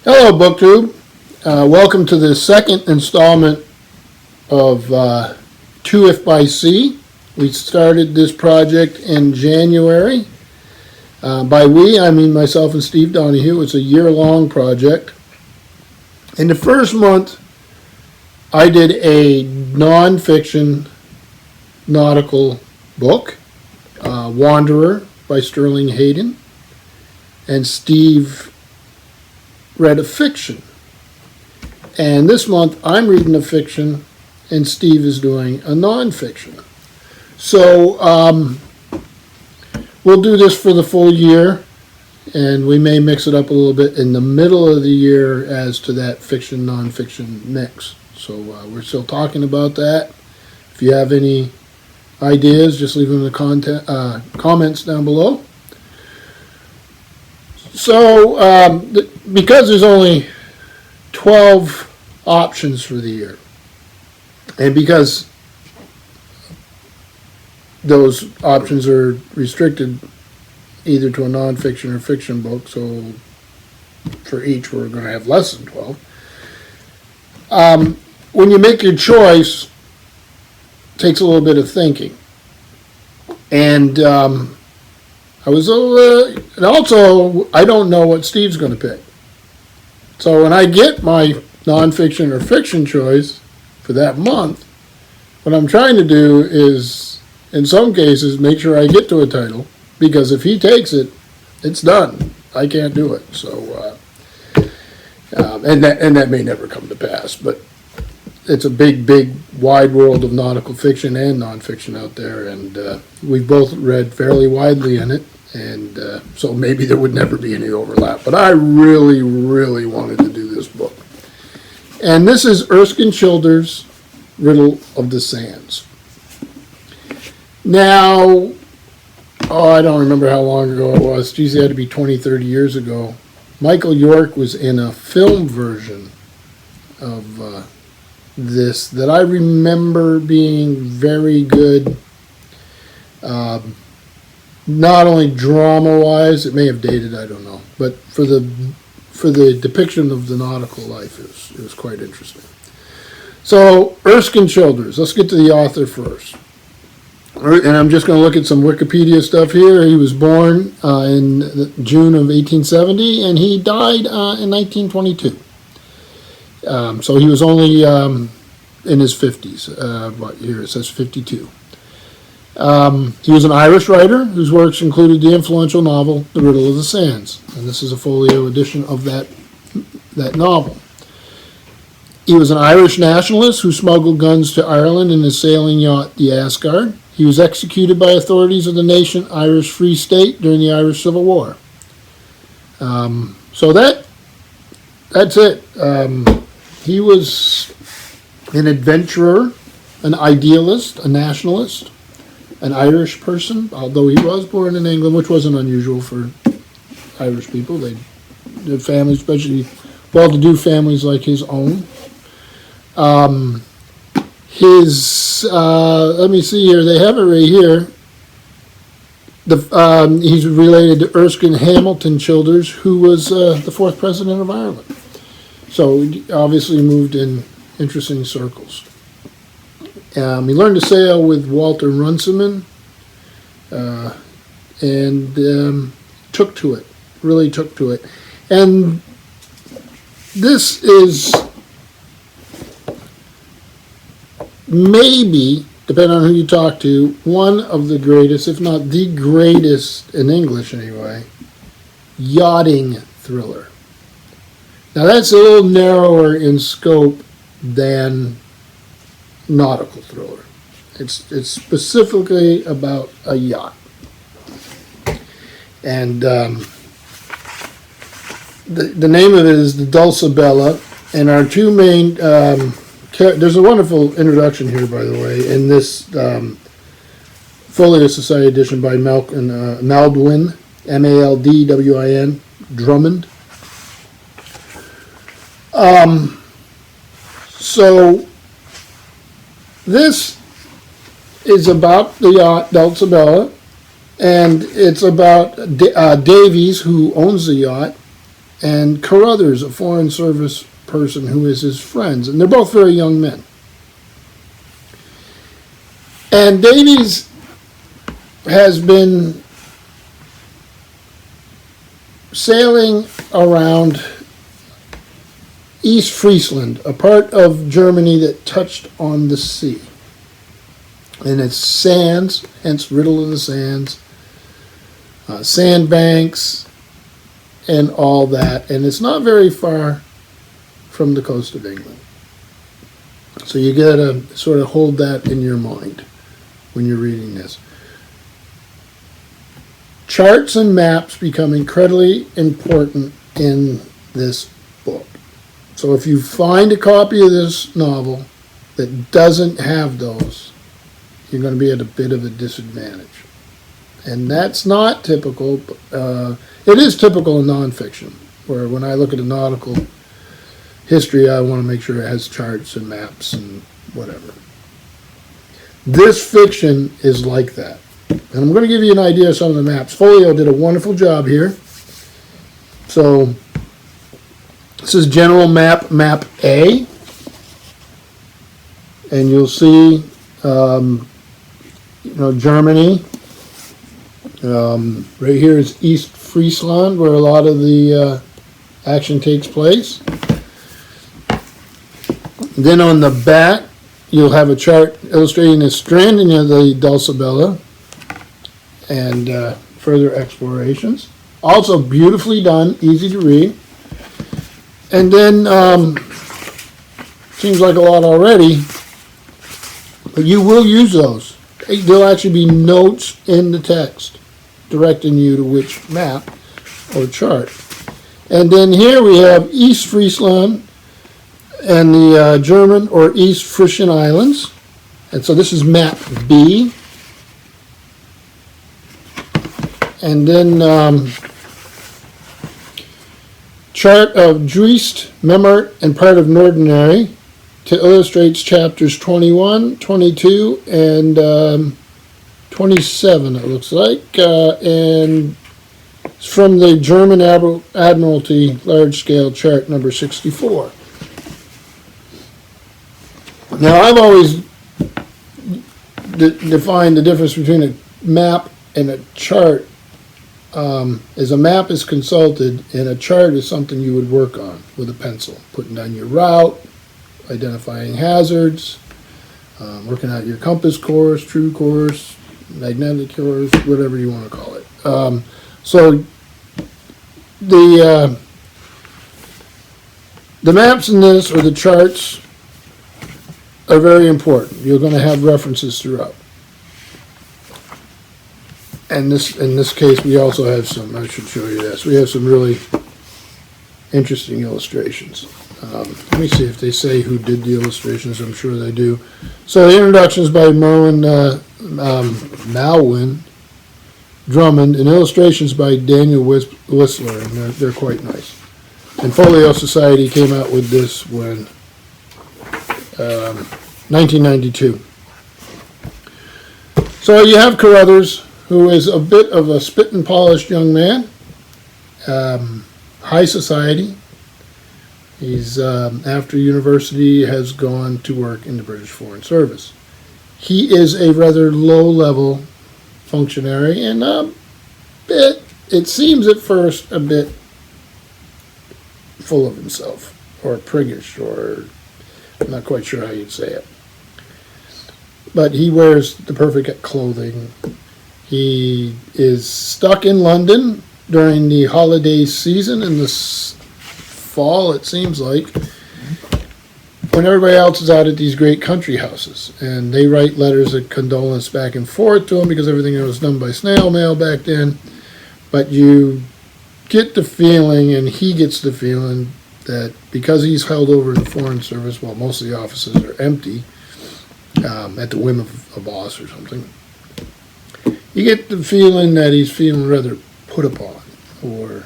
Hello, BookTube. Welcome to the second installment of 2 If by Sea. We started this project in January. By we, I mean myself and Steve Donahue. It's a year-long project. In the first month, I did a non-fiction nautical book, Wanderer by Sterling Hayden, and Steve read a fiction. And this month I'm reading a fiction and Steve is doing a non-fiction. So we'll do this for the full year, and we may mix it up a little bit in the middle of the year as to that fiction non-fiction mix. So we're still talking about that. If you have any ideas, just leave them in the comments down below. So, because there's only 12 options for the year, and because those options are restricted either to a nonfiction or fiction book, so for each we're going to have less than 12. When you make your choice, it takes a little bit of thinking. And and also, I don't know what Steve's going to pick. So when I get my nonfiction or fiction choice for that month, what I'm trying to do is, in some cases, make sure I get to a title, because if he takes it, it's done. I can't do it. So, and that may never come to pass, but it's a big, wide world of nautical fiction and nonfiction out there, and we've both read fairly widely in it. And so maybe there would never be any overlap. But I really, really wanted to do this book. And this is Erskine Childers' Riddle of the Sands. Now, I don't remember how long ago it was. Geez, it had to be 20, 30 years ago. Michael York was in a film version of this that I remember being very good. Not only drama-wise, it may have dated, I don't know, but for the depiction of the nautical life, it was quite interesting. So, Erskine Childers, let's get to the author first. And I'm just going to look at some Wikipedia stuff here. He was born in June of 1870, and he died in 1922. So he was only in his 50s. Here it says 52. He was an Irish writer whose works included the influential novel The Riddle of the Sands, and this is a folio edition of that novel. He was an Irish nationalist who smuggled guns to Ireland in his sailing yacht, the Asgard. He was executed by authorities of the nation Irish Free State during the Irish Civil War. So that's it. He was an adventurer, an idealist, a nationalist, an Irish person, although he was born in England, which wasn't unusual for Irish people. Their families, especially well-to-do families like his own. Let me see here, they have it right here. He's related to Erskine Hamilton Childers, who was the fourth president of Ireland. So he obviously moved in interesting circles. He learned to sail with Walter Runciman and took to it, really took to it. And this is maybe, depending on who you talk to, one of the greatest, if not the greatest in English anyway, yachting thriller. Now that's a little narrower in scope than nautical thriller. It's specifically about a yacht. And the name of it is The Dulcibella, and our two main there's a wonderful introduction here, by the way, in this Folio Society edition by Maldwin, Maldwin, Drummond. So this is about the yacht Dulcibella, and it's about Davies, who owns the yacht, and Carruthers, a Foreign Service person who is his friends, and they're both very young men. And Davies has been sailing around East Friesland, a part of Germany that touched on the sea. And it's sands, hence Riddle of the Sands, sandbanks, and all that. And it's not very far from the coast of England. So you got to sort of hold that in your mind when you're reading this. Charts and maps become incredibly important in this book. So if you find a copy of this novel that doesn't have those, you're going to be at a bit of a disadvantage. And that's not typical. It is typical in nonfiction, where when I look at a nautical history, I want to make sure it has charts and maps and whatever. This fiction is like that. And I'm going to give you an idea of some of the maps. Folio did a wonderful job here. So this is General Map, Map A. And you'll see, Germany. Right here is East Friesland, where a lot of the action takes place. Then on the back, you'll have a chart illustrating the stranding of the Dulcibella and further explorations. Also beautifully done, easy to read. And then, seems like a lot already, but you will use those. There'll actually be notes in the text directing you to which map or chart. And then here we have East Friesland and the German or East Frisian Islands. And so this is map B. And then chart of Driest, Memert, and part of Norderney to illustrates chapters 21, 22, and 27, it looks like. And it's from the German Admiralty large-scale chart number 64. Now, I've always defined the difference between a map and a chart as a map is consulted and a chart is something you would work on with a pencil, putting down your route, identifying hazards, working out your compass course, true course, magnetic course, whatever you want to call it. So the maps in this, or the charts, are very important. You're going to have references throughout. And in this case, we also have some, I should show you this, we have some really interesting illustrations. Let me see if they say who did the illustrations. I'm sure they do. So the introduction is by Merwin Malwin Drummond, and illustrations by Daniel Whistler, and they're quite nice. And Folio Society came out with this when 1992. So you have Carruthers, who is a bit of a spit and polished young man, high society. He's, after university, has gone to work in the British Foreign Service. He is a rather low-level functionary and a bit, it seems at first, a bit full of himself, or priggish, or I'm not quite sure how you'd say it. But he wears the perfect clothing. He is stuck in London during the holiday season in the fall, it seems like, when everybody else is out at these great country houses. And they write letters of condolence back and forth to him because everything was done by snail mail back then. But you get the feeling, and he gets the feeling, that because he's held over in the Foreign Service, while most of the offices are empty, at the whim of a boss or something, you get the feeling that he's feeling rather put upon, or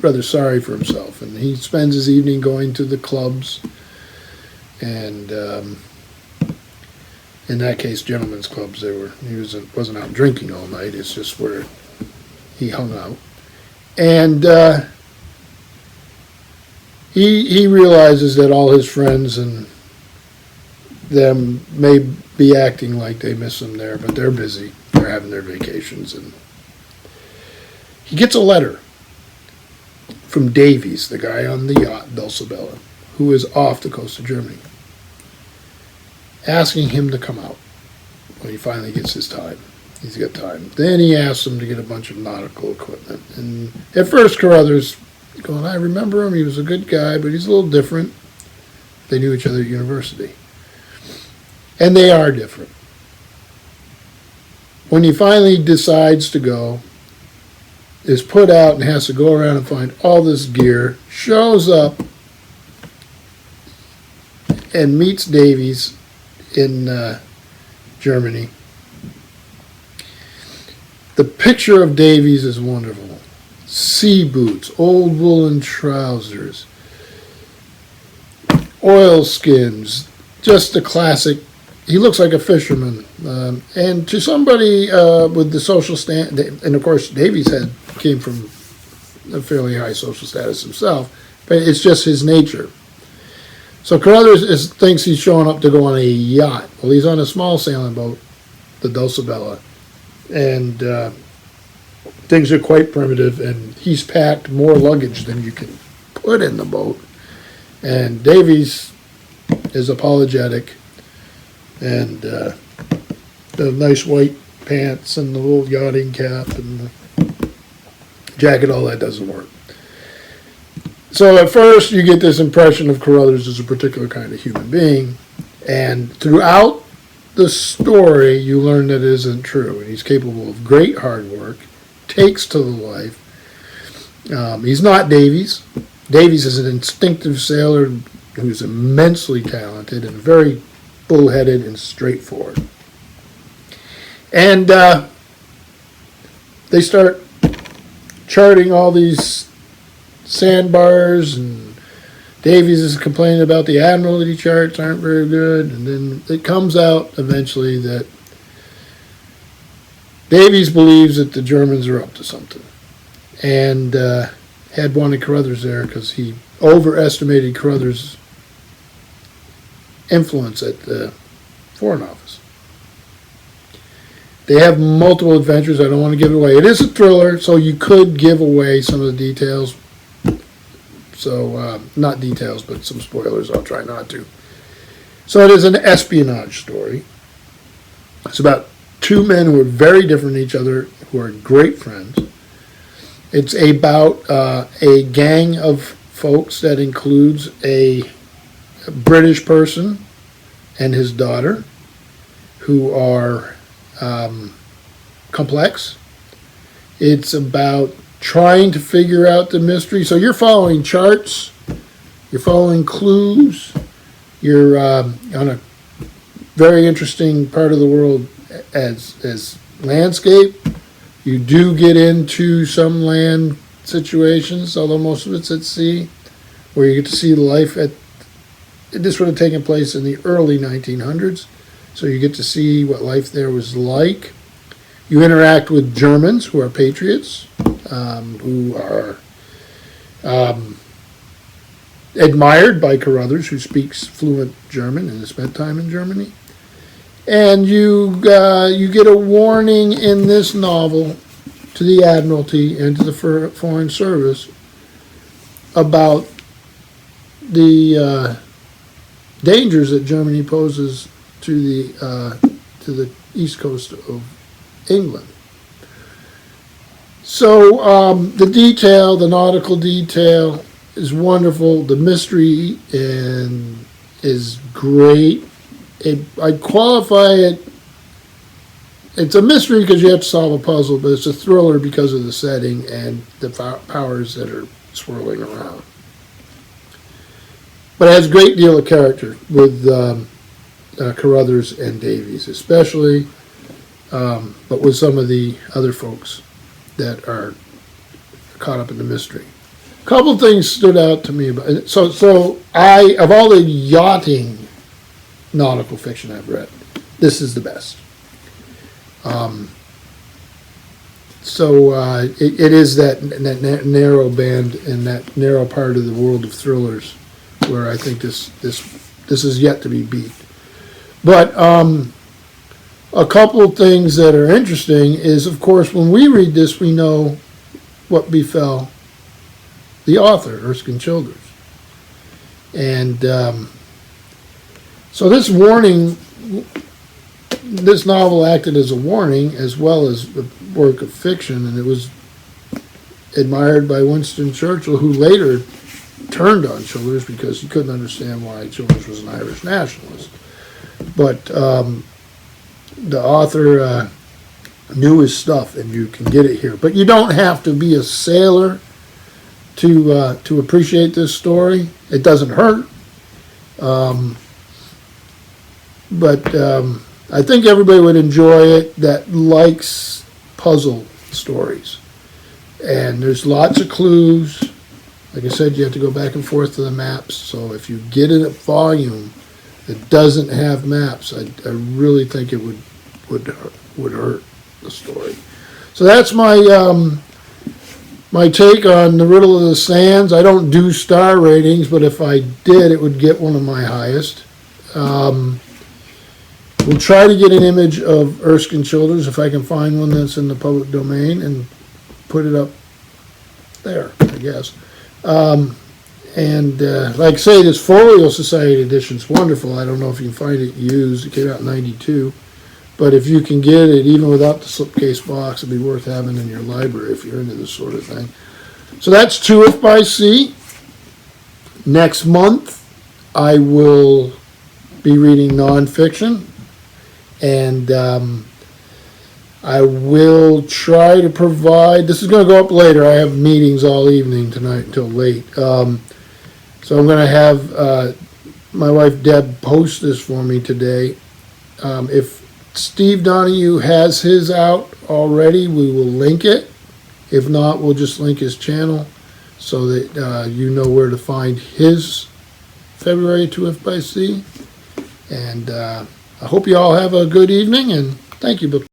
rather sorry for himself. And he spends his evening going to the clubs, and in that case, gentlemen's clubs. He wasn't out drinking all night. It's just where he hung out. And he realizes that all his friends and them may be acting like they miss him there, but they're busy. They're having their vacations. And he gets a letter from Davies, the guy on the yacht, Dulcibella, who is off the coast of Germany, asking him to come out when he finally gets his time. He's got time. Then he asks him to get a bunch of nautical equipment. And at first, Carruthers going, I remember him. He was a good guy, but he's a little different. They knew each other at university. And they are different. When he finally decides to go, is put out and has to go around and find all this gear, shows up and meets Davies in Germany. The picture of Davies is wonderful. Sea boots, old woolen trousers, oilskins, just a classic. He looks like a fisherman. And to somebody with the social standing, and of course Davies came from a fairly high social status himself, but it's just his nature. So Carruthers thinks he's showing up to go on a yacht. Well, he's on a small sailing boat, the Dulcibella, and things are quite primitive, and he's packed more luggage than you can put in the boat. And Davies is apologetic, and the nice white pants and the little yachting cap and the jacket, all that doesn't work. So at first you get this impression of Carruthers as a particular kind of human being, and throughout the story you learn that it isn't true. And he's capable of great hard work, takes to the life. He's not Davies. Davies is an instinctive sailor who's immensely talented and very bullheaded and straightforward. And they start charting all these sandbars, and Davies is complaining about the Admiralty charts aren't very good, and then it comes out eventually that Davies believes that the Germans are up to something, and had wanted Carruthers there because he overestimated Carruthers' influence at the Foreign Office. They have multiple adventures. I don't want to give it away. It is a thriller, so you could give away some of the details. So, not details, but some spoilers. I'll try not to. So it is an espionage story. It's about two men who are very different from each other, who are great friends. It's about a gang of folks that includes a British person and his daughter, who are complex. It's about trying to figure out the mystery. So you're following charts, you're following clues, you're on a very interesting part of the world as landscape. You do get into some land situations, although most of it's at sea, where you get to see life this would have taken place in the early 1900s, so you get to see what life there was like. You interact with Germans who are patriots, who are admired by Carruthers, who speaks fluent German and has spent time in Germany. And you get a warning in this novel to the Admiralty and to the Foreign Service about the dangers that Germany poses to the east coast of England. So the nautical detail is wonderful. The mystery is great. I'd qualify it. It's a mystery because you have to solve a puzzle, but it's a thriller because of the setting and the powers that are swirling around. But it has a great deal of character with Carruthers and Davies, especially, but with some of the other folks that are caught up in the mystery. A couple things stood out to me about it. So of all the yachting nautical fiction I've read, this is the best. it is that narrow band and that narrow part of the world of thrillers where I think this is yet to be beat. But a couple of things that are interesting is, of course, when we read this, we know what befell the author, Erskine Childers. And so this novel acted as a warning as well as a work of fiction, and it was admired by Winston Churchill, who later turned on Childers because he couldn't understand why Childers was an Irish nationalist. But the author knew his stuff, and you can get it here. But you don't have to be a sailor to appreciate this story. It doesn't hurt. But I think everybody would enjoy it that likes puzzle stories. And there's lots of clues. Like I said, you have to go back and forth to the maps. So if you get in a volume that doesn't have maps, I really think it would hurt the story. So that's my take on the Riddle of the Sands. I don't do star ratings, but if I did, it would get one of my highest. We'll try to get an image of Erskine Childers, if I can find one that's in the public domain, and put it up there, I guess. Like I say, this Folio Society edition is wonderful. I don't know if you can find it used. It came out in '92. But if you can get it, even without the slipcase box, it'd be worth having in your library if you're into this sort of thing. So that's 2 by Sea. Next month, I will be reading nonfiction. And I will try to provide, this is going to go up later. I have meetings all evening tonight until late. So I'm going to have my wife Deb post this for me today. If Steve Donahue has his out already, we will link it. If not, we'll just link his channel so that you know where to find his February 2 by Sea. And I hope you all have a good evening, and thank you, Book